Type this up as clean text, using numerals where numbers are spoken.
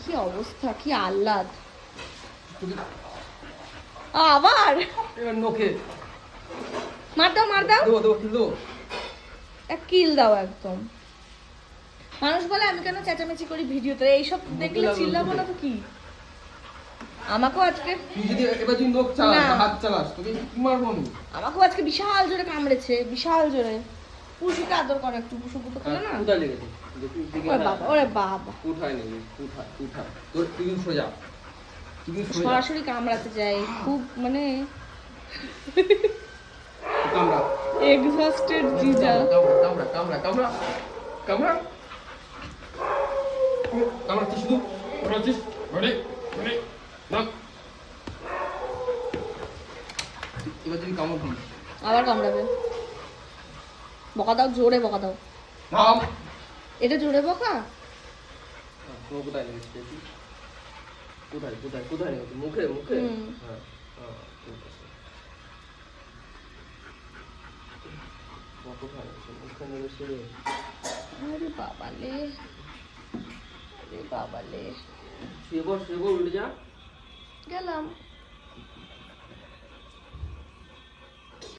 কি অবস্থা, কি আহ্লাদ। আবার নোকে মার দাও, মার দাও, দেবো এক কিল দাও একদম। মানুষ বলে আমি কেন চেঁচামেচি করি ভিডিওতে, এইসব দেখলে চিল্লাবো না তো কি। আমাকেও আজকে তুই যদি এবার তুই নোক চালাস হাত চালাস তোকে কি মারবো আমি। আমাকেও আজকে বিশাল জোরে কামড়েছে, বিশাল জোরে। পুষিকে আদর করো একটু, পুষু পুতো খেলো না। কোথায় লেগেছে? ওরে বাবা, ওরে বাবা, কোথায় নেই, কোথায় তোর তুই সোজা, সরাসরি কামড়াতে যায় খুব, মানে কামড়া এক্সস্টেড জিজা। কামড়া কামড়া কামড়া কামড়া কামড়াচ্ছিস শুধু কামড়াচ্ছিস। রেডি রেডি না, এবার তুই কামড় দিস। আবার কামড়াবে, বকা দাও, জোরে বকা দাও। নাম এটা জোরে বকা। কোথায় লেগেছে? কোথায় কোথায় কোথায় লেগেছে? মুখে মুখে। হ্যাঁ হ্যাঁ ঠিক আছে। কোথায় লেগেছে? মুখে লেগেছে। আরে বাবালে, আরে বাবালে, শুয়ে পড় উল্টে যা। গেলাম।